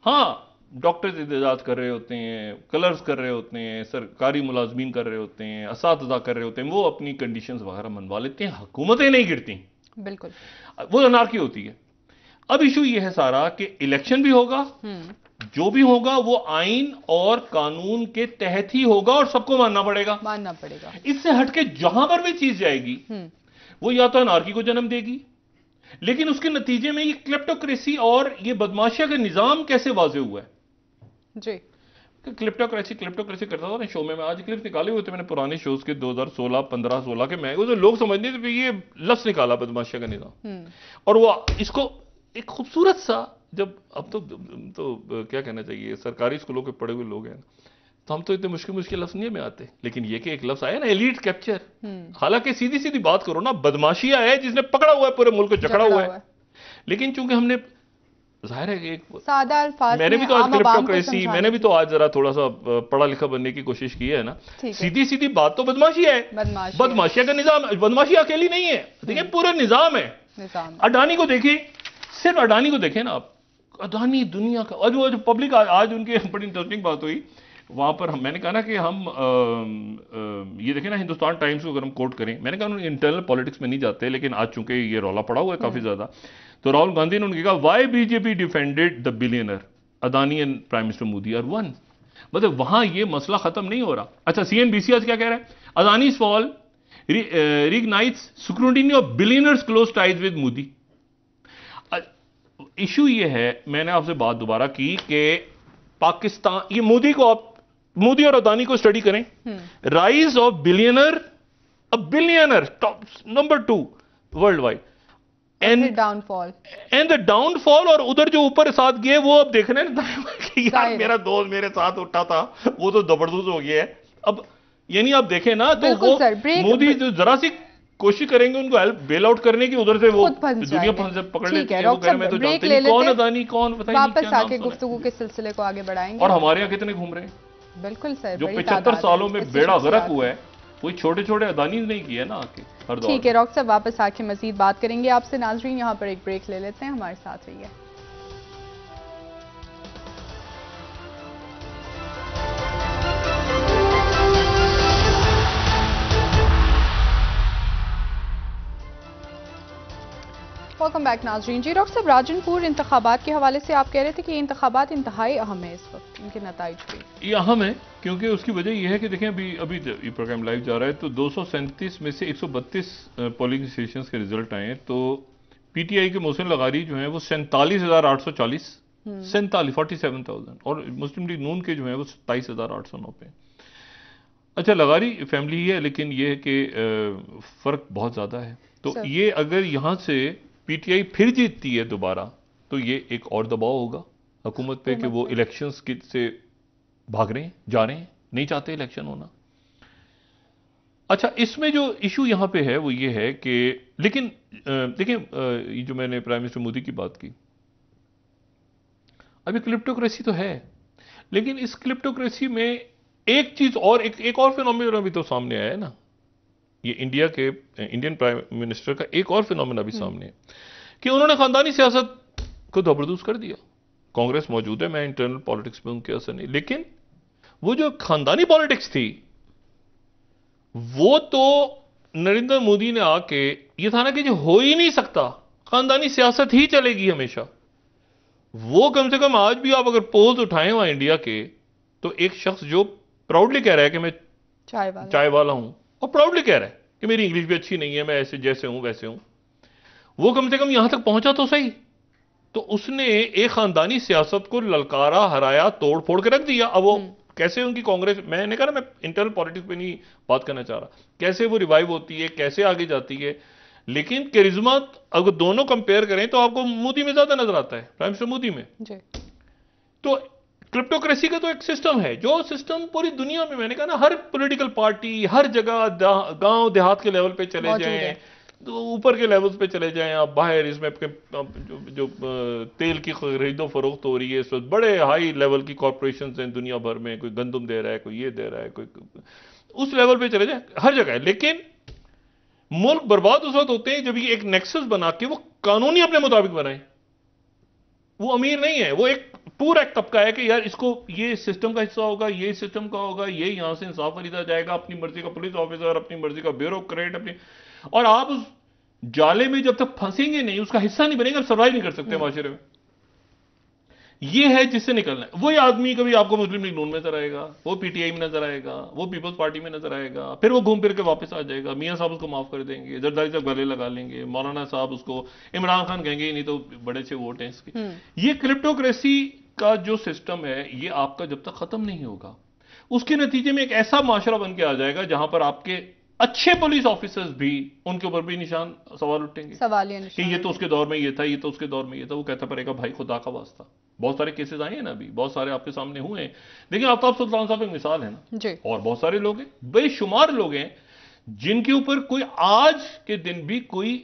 हाँ डॉक्टर्स एहतजाज कर रहे होते हैं, कलर्स कर रहे होते हैं, सरकारी मुलाजमीन कर रहे होते हैं, असातिज़ा कर रहे होते हैं, वो अपनी कंडीशंस वगैरह मनवा लेते हैं, हुकूमतें नहीं गिरती, बिल्कुल वो अनारकी होती है। अब इशू ये है सारा कि इलेक्शन भी होगा, जो भी होगा वो आइन और कानून के तहत ही होगा और सबको मानना पड़ेगा। इससे हटके जहां पर भी चीज जाएगी वो या तो अनारकी को जन्म देगी, लेकिन उसके नतीजे में ये क्लेप्टोक्रेसी और ये बदमाशिया का निजाम कैसे वाजे हुआ है जी। क्लिप्टोक्रेसी करता था ना शो में, मैं आज क्लिप निकाले हुए थे मैंने पुराने शोज के 2016, 15, 16 के, मैं तो लोग समझने थे ये लफ्ज निकाला बदमाशिया का निजाम। और वो इसको एक खूबसूरत सा, जब अब तो क्या कहना चाहिए, सरकारी स्कूलों के पढ़े हुए लोग हैं तो हम तो इतने मुश्किल लफ्ज नहीं में आते, लेकिन ये कि एक लफ्ज आया ना एलीट कैप्चर, हालांकि सीधी सीधी बात करो ना, बदमाशिया है जिसने पकड़ा हुआ है, पूरे मुल्क को जकड़ा हुआ है, लेकिन चूंकि हमने जाहिर है एक सादा अल्फाज, मैंने भी तो आज क्रिप्टोक्रेसी, मैंने भी तो आज जरा थोड़ा सा पढ़ा लिखा बनने की कोशिश की है ना, सीधी सीधी बात तो बदमाशिया है, बदमाशिया का निजाम, बदमाशिया अकेली नहीं है, देखिए पूरा निजाम है। अडानी को देखिए, सिर्फ अडानी को देखें ना आप, अडानी दुनिया का, और वो जो पब्लिक आज उनकी बड़ी इंटरेस्टिंग बात हुई वहां पर, मैंने कहा ना कि हम ये देखें ना हिंदुस्तान टाइम्स को अगर हम कोट करें, मैंने कहा इंटरनल पॉलिटिक्स में नहीं जाते, लेकिन आज चूंकि ये रौला पड़ा हुआ है काफी ज्यादा, तो राहुल गांधी ने उनके कहा why BJP defended the billionaire Adani and prime minister Modi are one, मतलब वहां ये मसला खत्म नहीं हो रहा। अच्छा, CNBC आज क्या कह रहा है, Adani's fall reignites scrutiny of billionaires close ties with Modi. Issue ये है, मैंने आपसे बात दोबारा की कि पाकिस्तान, ये मोदी और अदानी को स्टडी करें, rise of billionaire, a billionaire top number 2 world wide, and the downfall, और उधर जो ऊपर साथ गए वो अब देख रहे हैं कि यार मेरा दोस्त मेरे साथ उठा था वो तो जबरदस्त हो गया है। अब यानी आप देखें ना तो वो मोदी जो जरा सी कोशिश करेंगे उनको हेल्प बेल आउट करने की, उधर से वो दुनिया पकड़ लेती है। वो कह रहे मैं तो जानते नहीं कौन अदानी कौन, पता नहीं वापस आके गुफ्तगू के सिलसिले को आगे बढ़ाएंगे। और हमारे यहाँ कितने घूम रहे हैं। बिल्कुल सर, जो 75 सालों में बेड़ा गर्क हुआ है, कोई छोटे छोटे अदानी नहीं किए ना आके हर दौर। ठीक है डॉक्टर साहब, वापस आके मजीद बात करेंगे आपसे। नाजरीन यहाँ पर एक ब्रेक ले लेते हैं, हमारे साथ रहिए। वेलकम बैक नाजरीन। जी डॉक्टर साहब, राजनपुर इंतखाबात के हवाले से आप कह रहे थे कि ये इंतखाबात इंतहाई अहम है इस वक्त, इनके नताइज भी ये अहम है क्योंकि उसकी वजह यह है कि देखें अभी ये प्रोग्राम लाइव जा रहा है तो 237 में से 132 पोलिंग स्टेशन के रिजल्ट आए हैं। तो पीटीआई के मोहसिन लगारी जो है वो 47,840 47,000 और मुस्लिम लीग नून के जो है वो 27,809 पे। अच्छा, लगारी फैमिली ही है, लेकिन ये है कि फर्क बहुत ज्यादा है। तो ये अगर यहां से पीटीआई फिर जीतती है दोबारा तो ये एक और दबाव होगा हुकूमत पे कि वो इलेक्शंस से भाग रहे हैं, जा रहे हैं, नहीं चाहते इलेक्शन होना। अच्छा, इसमें जो इशू यहां पे है वो ये है कि लेकिन देखिए ये जो मैंने प्राइम मिनिस्टर मोदी की बात की, अभी क्रिप्टोक्रेसी तो है, लेकिन इस क्रिप्टोक्रेसी में एक चीज और एक और फिनोमिना भी तो सामने आया है ना। ये इंडियन प्राइम मिनिस्टर का एक और फिनोमिना भी सामने है कि उन्होंने खानदानी सियासत को धबरदूस कर दिया। कांग्रेस मौजूद है, मैं इंटरनल पॉलिटिक्स में उनके असर नहीं, लेकिन वो जो खानदानी पॉलिटिक्स थी वो तो नरेंद्र मोदी ने आके ये था ना कि जो हो ही नहीं सकता, खानदानी सियासत ही चलेगी हमेशा। वो कम से कम आज भी आप अगर पोल्स उठाएं वहां इंडिया के, तो एक शख्स जो प्राउडली कह रहा है कि मैं चाय वाला हूं और प्राउडली कह रहा है कि मेरी इंग्लिश भी अच्छी नहीं है, मैं ऐसे जैसे हूं वैसे हूं, वो कम से कम यहां तक पहुंचा तो सही। तो उसने एक खानदानी सियासत को ललकारा, हराया, तोड़ फोड़ के रख दिया। अब वो कैसे उनकी कांग्रेस, मैंने कहा ना मैं इंटरनल पॉलिटिक्स पे नहीं बात करना चाह रहा, कैसे वो रिवाइव होती है, कैसे आगे जाती है, लेकिन करिश्मा अगर दोनों कंपेयर करें तो आपको मोदी में ज्यादा नजर आता है, प्राइम मिनिस्टर मोदी में। तो क्रिप्टोक्रेसी का तो एक सिस्टम है, जो सिस्टम पूरी दुनिया में, मैंने कहा ना, हर पॉलिटिकल पार्टी, हर जगह, गांव देहात के लेवल पे चले जाएं, तो ऊपर के लेवल्स पे चले जाएं आप, बाहर इसमें जो तेल की खरीदो फरोख्त हो रही है इस वक्त, बड़े हाई लेवल की कॉरपोरेशन हैं दुनिया भर में, कोई गंदम दे रहा है, कोई ये दे रहा है, कोई उस लेवल पे चले जाए, हर जगह है। लेकिन मुल्क बर्बाद उस वक्त होते हैं जब ये एक नेक्सस बना के वो कानूनी अपने मुताबिक बनाए। वो अमीर नहीं है, वो एक पूरा एक तबका है कि यार इसको ये सिस्टम का हिस्सा होगा, ये सिस्टम का होगा, ये यहां से इंसाफ खरीदा जाएगा, अपनी मर्जी का पुलिस ऑफिसर, अपनी मर्जी का ब्यूरोक्रेट, अपनी, और आप उस जाले में जब तक फंसेंगे नहीं, उसका हिस्सा नहीं बनेंगे, आप सर्वाइव नहीं कर सकते माशरे में। ये है जिससे निकलना है। वही आदमी कभी आपको मुस्लिम लीग नून में नजर आएगा, वो पीटीआई में नजर आएगा, वो पीपल्स पार्टी में नजर आएगा, फिर वो घूम फिर के वापस आ जाएगा, मियां साहब उसको माफ कर देंगे, जरदारी साहब गले लगा लेंगे, मौलाना साहब उसको, इमरान खान कहेंगे नहीं तो बड़े से वोट हैं इसके। ये क्रिप्टोक्रेसी का जो सिस्टम है ये आपका जब तक खत्म नहीं होगा, उसके नतीजे में एक ऐसा माशरा बन के आ जाएगा जहां पर आपके अच्छे पुलिस ऑफिसर्स भी, उनके ऊपर भी निशान सवाल उठेंगे कि ये तो उसके दौर में ये था, ये तो उसके दौर में ये था। वो कहता पड़ेगा भाई खुदा का वास्ता, बहुत सारे केसेस आए हैं ना, अभी बहुत सारे आपके सामने हुए हैं। देखिए आफ्ताब सुल्तान साहब एक मिसाल है ना जी, और बहुत सारे लोग हैं, बेशुमार लोग हैं जिनके ऊपर कोई आज के दिन भी कोई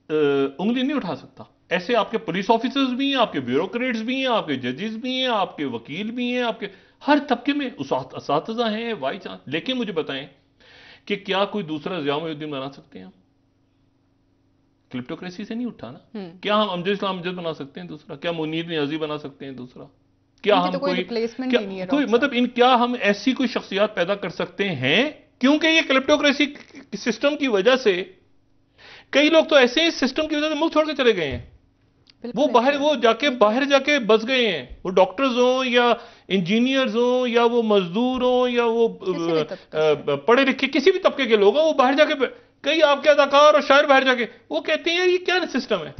उंगली नहीं उठा सकता। ऐसे आपके पुलिस ऑफिसर्स भी हैं, आपके ब्यूरोक्रेट्स भी हैं, आपके जजेस भी हैं, आपके वकील भी हैं, आपके हर तबके में उसातिज़ा हैं, वाई चांस। लेकिन मुझे बताएं कि क्या कोई दूसरा ज़िया-उल-दीन बना सकते हैं? क्रिप्टोक्रेसी से नहीं उठा ना। क्या हम अमजद इस्लाम अमजद बना सकते हैं दूसरा? क्या मुनीर नियाजी बना सकते हैं दूसरा? क्या हम कोई रिप्लेसमेंट नहीं है, कोई मतलब क्या हम ऐसी कोई शख्सियत पैदा कर सकते हैं? क्योंकि ये क्रिप्टोक्रेसी सिस्टम की वजह से कई लोग तो ऐसे ही सिस्टम की वजह से मुल्क छोड़ के चले गए हैं। वो बाहर जाके बस गए हैं। वो डॉक्टर्स हो या इंजीनियर्स हो या वो मजदूर हो या वो पढ़े लिखे किसी भी तबके के लोग हो, वो बाहर जाके, कई आपके अदाकार और शायर बाहर जाके वो कहते हैं यार ये क्या सिस्टम है,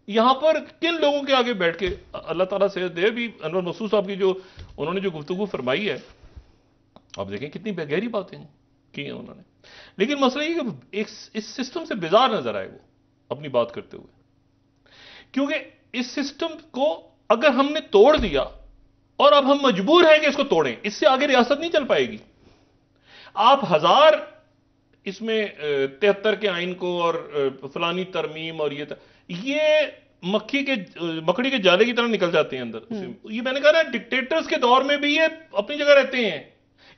यहां पर किन लोगों के आगे बैठ के। अल्लाह ताला से दे भी अनवर मसूद साहब की जो उन्होंने जो गुफ्तगू फरमाई है, आप देखें कितनी गहरी बातें की हैं उन्होंने। लेकिन मसला ये कि इस सिस्टम से बेजार नजर आए वो अपनी बात करते हुए, क्योंकि इस सिस्टम को अगर हमने तोड़ दिया और अब हम मजबूर हैं कि इसको तोड़ें, इससे आगे रियासत नहीं चल पाएगी। आप 1000 इसमें 73 के आइन को और फलानी तरमीम और ये मकड़ी के जाले की तरह निकल जाते हैं अंदर। ये मैंने कहा ना, डिक्टेटर्स के दौर में भी ये अपनी जगह रहते हैं,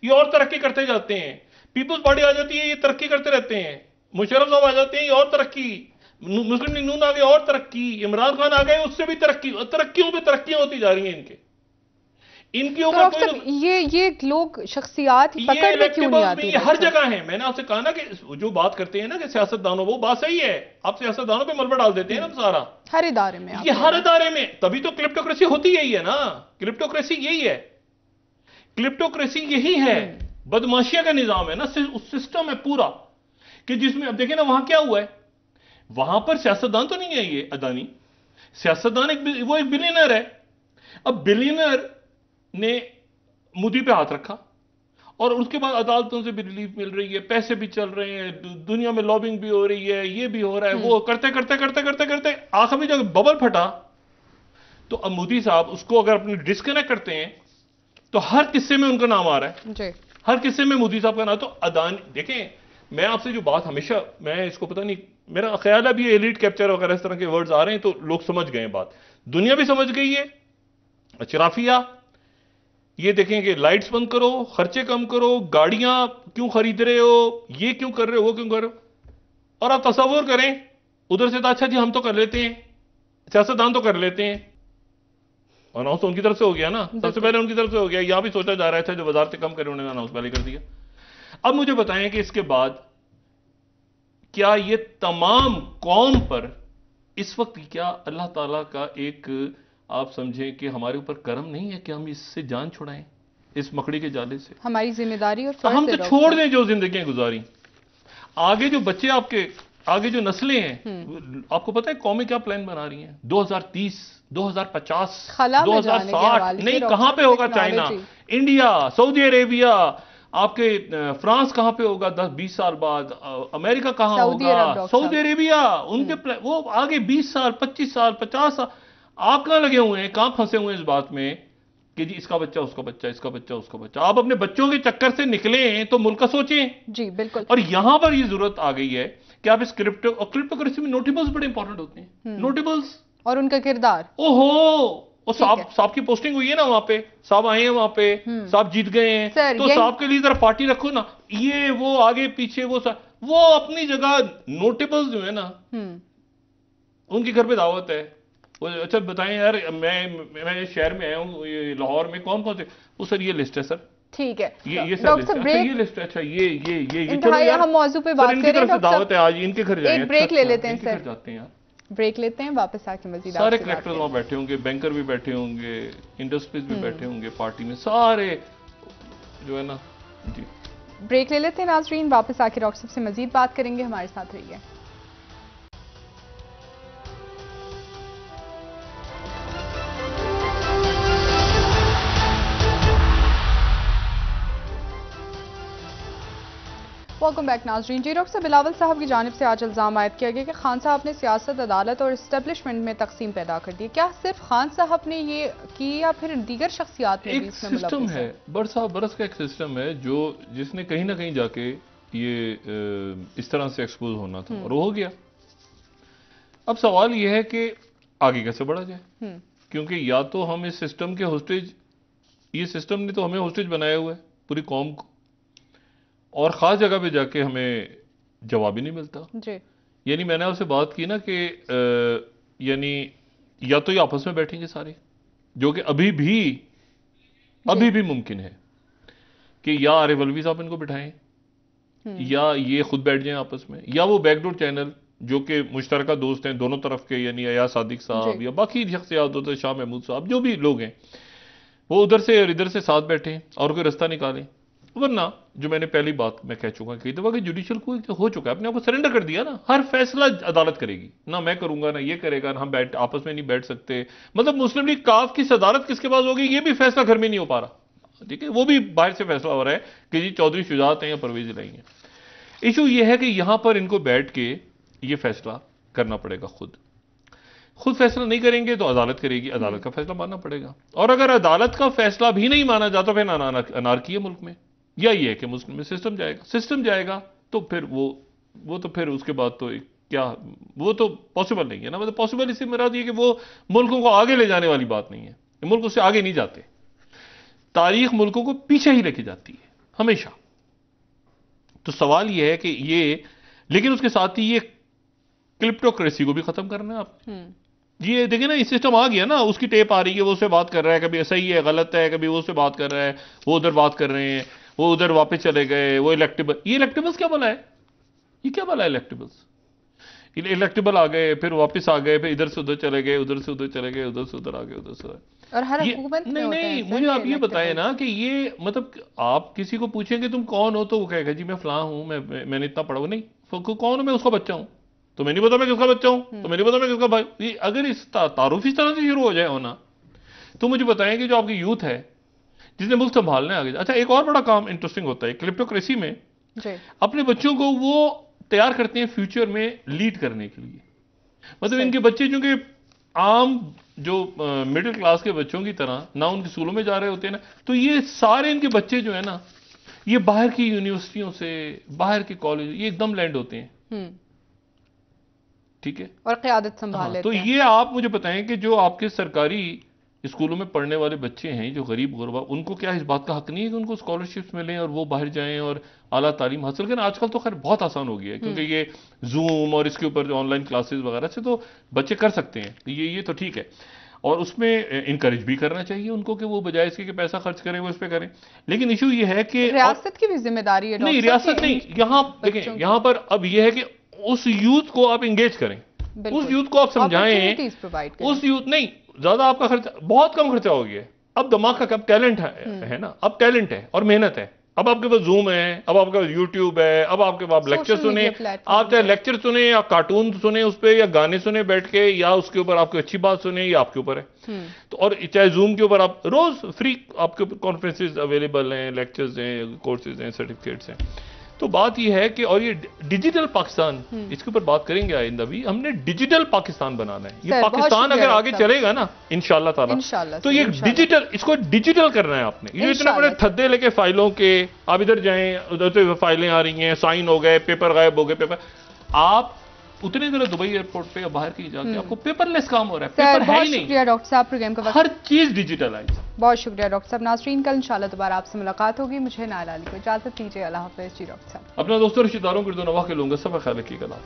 ये और तरक्की करते जाते हैं। पीपल्स पार्टी आ जाती है, ये तरक्की करते रहते हैं। मुशर्रफ साहब आ जाते हैं, ये और तरक्की। मुस्लिम लीग नून आ गए, और तरक्की। इमरान खान आ गए, उससे भी तरक्की। तरक्कियों पे तरक्कियां होती जा रही हैं इनके ऊपर। तो ये लोग शख्सियात पकड़ में क्यों नहीं आती? ये हर जगह है। मैंने आपसे कहा ना कि जो बात करते हैं ना कि सियासतदानों, वो बात सही है। आप सियासतदानों पे मलबा डाल देते हैं ना सारा, हर इदारे में। ये हर इदारे में। तभी तो क्लिप्टोक्रेसी होती यही है ना। क्लिप्टोक्रेसी यही है, क्लिप्टोक्रेसी यही है। बदमाशिया का निजाम है ना, उस सिस्टम है पूरा कि जिसमें अब देखें ना वहां क्या हुआ है। वहां पर सियासतदान तो नहीं है ये अदानी, सियासतदान वो एक बिलियनर है। अब बिलियनर ने मोदी पे हाथ रखा और उसके बाद अदालतों से भी रिलीफ मिल रही है, पैसे भी चल रहे हैं, दुनिया में लॉबिंग भी हो रही है, ये भी हो रहा है। वो करते करते करते करते करते आखिर में जब बबल फटा तो अब मोदी साहब उसको अगर अपनी डिस्कनेक्ट करते हैं तो हर किस्से में उनका नाम आ रहा है जी। हर किस्से में मोदी साहब का नाम। तो अदानी, देखें मैं आपसे जो बात हमेशा, मैं इसको पता नहीं, मेरा ख्याल है अभी एलिट कैप्चर वगैरह इस तरह के वर्ड्स आ रहे हैं तो लोग समझ गए बात, दुनिया भी समझ गई है। अशराफिया ये देखें कि लाइट्स बंद करो, खर्चे कम करो, गाड़ियां क्यों खरीद रहे हो, ये क्यों कर रहे हो, वो क्यों कर रहे हो। और आप तस्वुर करें उधर से तो अच्छा जी हम तो कर लेते हैं, सियासतदान तो कर लेते हैं। अनाउंस तो उनकी तरफ से हो गया ना, सबसे पहले उनकी तरफ से हो गया। यहां भी सोचा जा रहा था जो वजारतें कम करें, उन्होंने अनाउंस पहले कर दिया। अब मुझे बताएं कि इसके बाद क्या ये तमाम कौम पर इस वक्त क्या अल्लाह ताला का एक, आप समझें कि हमारे ऊपर कर्म नहीं है कि हम इससे जान छुड़ाएं, इस मकड़ी के जाले से? हमारी जिम्मेदारी और फर्ज हम तो छोड़ दें जो जिंदगियां गुजारी। आगे जो बच्चे आपके, आगे जो नस्लें हैं, आपको पता है कौमें क्या प्लान बना रही हैं? 2030, 2050, 2060, नहीं कहां पे होगा चाइना, इंडिया, सऊदी अरेबिया, आपके फ्रांस कहां पे होगा 10-20 साल बाद, अमेरिका कहां होगा, सऊदी अरेबिया, उनके वो आगे 20 साल, 25 साल, 50 साल। आप कहां लगे हुए हैं, कहां फंसे हुए हैं इस बात में कि जी इसका बच्चा उसका बच्चा, इसका बच्चा उसका बच्चा। आप अपने बच्चों के चक्कर से निकले हैं तो मुल्क का सोचें। जी बिल्कुल। और यहां पर ये जरूरत आ गई है कि आप इस क्रिप्टोकरेंसी में नोटेबल्स बड़े इंपॉर्टेंट होते हैं, नोटेबल्स और उनका किरदार। ओहो, वो साहब की पोस्टिंग हुई है ना वहां पे, साहब आए हैं वहां पे, साहब जीत गए हैं, तो साहब के लिए जरा पार्टी रखो ना, ये वो आगे पीछे वो अपनी जगह। नोटेबल्स जो है ना, उनके घर पे दावत है। अच्छा बताएं यार, मैं शहर में आया हूँ लाहौर में, कौन कौन से, वो सर ये लिस्ट है सर, ठीक है, ये सर लिस्ट है, अच्छा ये लिस्ट है, अच्छा ये चलो यार हम मौजू पे बात करें। इनकी दावत है आज, इनके घर जाएं, एक ब्रेक ले लेते हैं सर, जाते हैं यार, ब्रेक लेते हैं, वापस आके मजीद सारे कलेक्टर्स वहां बैठे होंगे, बैंकर भी बैठे होंगे, इंडस्ट्रीज भी बैठे होंगे, पार्टी में सारे जो है ना जी। ब्रेक ले लेते हैं नाज़रीन, वापस आके डॉक्टर साहब से मजीद बात करेंगे, हमारे साथ रहिए। वेलकम बैक नाज़रीन। जी डॉक्टर बिलावल साहब की जानिब से आज इल्ज़ाम आयद किया गया कि खान साहब ने सियासत, अदालत और इस्टेब्लिशमेंट में तकसीम पैदा कर दी। क्या सिर्फ खान साहब ने ये की या फिर दीगर शख्सियात ने भी इसमें मुलव्वस है? सिस्टम है, बरस का एक सिस्टम है जो जिसने कहीं ना कहीं जाके ये इस तरह से एक्सपोज होना था और हो गया। अब सवाल यह है कि आगे कैसे बढ़ा जाए, क्योंकि या तो हम इस सिस्टम के होस्टेज, ये सिस्टम ने तो हमें होस्टेज बनाया हुआ है पूरी कौम को, और खास जगह पे जाके हमें जवाब ही नहीं मिलता जी। यानी मैंने आपसे बात की ना कि यानी या तो ये आपस में बैठेंगे सारे, जो कि अभी भी मुमकिन है कि या आरिफ अलवी साहब इनको बिठाएं या ये खुद बैठ जाएं आपस में, या वो बैकडोर चैनल जो कि मुश्तरका दोस्त हैं दोनों तरफ के, यानी अयाज सादिक साहब या बाकी शख्सियात होते, शाह महमूद साहब, जो भी लोग हैं, वो उधर से और इधर से साथ बैठे और कोई रास्ता निकालें। वरना जो मैंने पहली बात मैं कह चुका कई दफा कि जुडिशियल को हो चुका है, अपने आप को सरेंडर कर दिया ना, हर फैसला अदालत करेगी, ना मैं करूंगा ना ये करेगा, ना हम आपस में नहीं बैठ सकते। मतलब मुस्लिम लीग काफ की सदारत किसके पास होगी, ये भी फैसला घर में नहीं हो पा रहा, ठीक है, वो भी बाहर से फैसला हो रहा है कि जी चौधरी शुजात हैं या परवेज इलाही हैं। इशू ये है कि यहां पर इनको बैठ के ये फैसला करना पड़ेगा, खुद फैसला नहीं करेंगे तो अदालत करेगी, अदालत का फैसला मानना पड़ेगा। और अगर अदालत का फैसला भी नहीं माना जाता फिर अनारकी है मुल्क में, या ये है कि मुस्लिम में सिस्टम जाएगा तो फिर वो तो फिर उसके बाद तो क्या, वो तो पॉसिबल नहीं है ना। मतलब पॉसिबल इससे मेरा ये कि वो मुल्कों को आगे ले जाने वाली बात नहीं है, मुल्क उससे आगे नहीं जाते। तारीख मुल्कों को पीछे ही लेके जाती है हमेशा। तो सवाल ये है कि लेकिन उसके साथ ही ये क्रिप्टोक्रेसी को भी खत्म करना है आप। ये देखिए ना, ये सिस्टम आ गया ना, उसकी टेप आ रही है, वो उससे बात कर रहा है, कभी सही है गलत है, कभी वो उससे बात कर रहा है, वो उधर बात कर रहे हैं, वो उधर वापस चले गए, वो इलेक्टेबल्स क्या बोला है, ये क्या बोला है इलेक्टेबल आ गए, फिर वापस आ गए, फिर इधर से उधर चले गए, उधर से उधर चले गए, उधर से उधर आ गए, उधर से और हर हुकूमत में होते हैं। मुझे आप ये बताएं ना कि ये मतलब आप किसी को पूछेंगे तुम कौन हो, तो वो कहेगा जी मैं फलां हूं, मैंने इतना पढ़ा। नहीं, कौन हूं मैं, उसका बच्चा हूं, तो मैं नहीं पता मैं किसका बच्चा हूं, तो मैं नहीं पता मैं किसका भाई। अगर इस तारुफ इस तरह से शुरू हो जाए होना, तो मुझे बताएं कि जो आपकी यूथ है जिसने मुल्क संभालना है आगे। अच्छा, एक और बड़ा काम इंटरेस्टिंग होता है क्रिप्टोक्रेसी में, अपने बच्चों को वो तैयार करते हैं फ्यूचर में लीड करने के लिए। मतलब इनके बच्चे चूंकि आम जो मिडिल क्लास के बच्चों की तरह ना उनके स्कूलों में जा रहे होते हैं ना, तो ये सारे इनके बच्चे जो है ना, ये बाहर की यूनिवर्सिटियों से, बाहर के कॉलेज, ये एकदम लैंड होते हैं, ठीक है, और क़यादत संभाल लेते हैं। तो ये आप मुझे बताएं कि जो आपके सरकारी स्कूलों में पढ़ने वाले बच्चे हैं, जो गरीब गुरबा, उनको क्या इस बात का हक नहीं है कि उनको स्कॉलरशिप्स मिलें और वो बाहर जाएं और आला तालीम हासिल करें? आजकल तो खैर बहुत आसान हो गया है, क्योंकि ये जूम और इसके ऊपर जो ऑनलाइन क्लासेस वगैरह से तो बच्चे कर सकते हैं, ये तो ठीक है। और उसमें इनकरेज भी करना चाहिए उनको कि वो बजाय इसके कि पैसा खर्च करें वो इस पे करें। लेकिन इशू ये है कि रियासत की भी जिम्मेदारी है। नहीं, रियासत नहीं, यहां देखें, यहां पर अब ये है कि उस यूथ को आप इंगेज करें, उस यूथ को आप समझाएं, उस यूथ नहीं, ज्यादा आपका खर्चा, बहुत कम खर्चा हो गया। अब दिमाग का कब टैलेंट है ना, अब टैलेंट है और मेहनत है। अब आपके पास जूम है, अब आपके पास यूट्यूब है, अब आपके पास लेक्चर सुने, आप चाहे लेक्चर सुने या कार्टून सुने उस पर, या गाने सुने बैठ के, या उसके ऊपर आपको अच्छी बात सुने, या आपके ऊपर है। तो और चाहे जूम के ऊपर आप रोज फ्री आपके कॉन्फ्रेंसेज अवेलेबल हैं, लेक्चर्स हैं, कोर्सेज हैं, सर्टिफिकेट्स हैं। तो बात यह है कि, और ये डिजिटल पाकिस्तान, इसके ऊपर बात करेंगे आइंदा भी, हमने डिजिटल पाकिस्तान बनाना है। ये पाकिस्तान अगर आगे चलेगा ना इंशाल्लाह ताला, तो ये डिजिटल, इसको डिजिटल करना है आपने। ये इतने बड़े थद्दे लेके फाइलों के, आप इधर जाएं उधर से फाइलें आ रही हैं, साइन हो गए, पेपर गायब हो गए, पेपर आप उतने जरा दुबई एयरपोर्ट पे या बाहर कहीं जाके आपको पेपरलेस काम हो रहा है, पेपर है ही नहीं। शुक्रिया डॉक्टर साहब, प्रोग्राम का हर चीज डिजिटलाइज। बहुत शुक्रिया डॉक्टर साहब। नाज़रीन, कल इंशाल्लाह दोबारा आपसे मुलाकात होगी। मुझे नाइला अली को इजाजत दीजिए। अल्लाह हाफ़िज़ जी डॉक्टर साहब। अपना दोस्तों रिश्तेदारों को दो नवाह के लूंगा, सब ख्याल रखिएगा।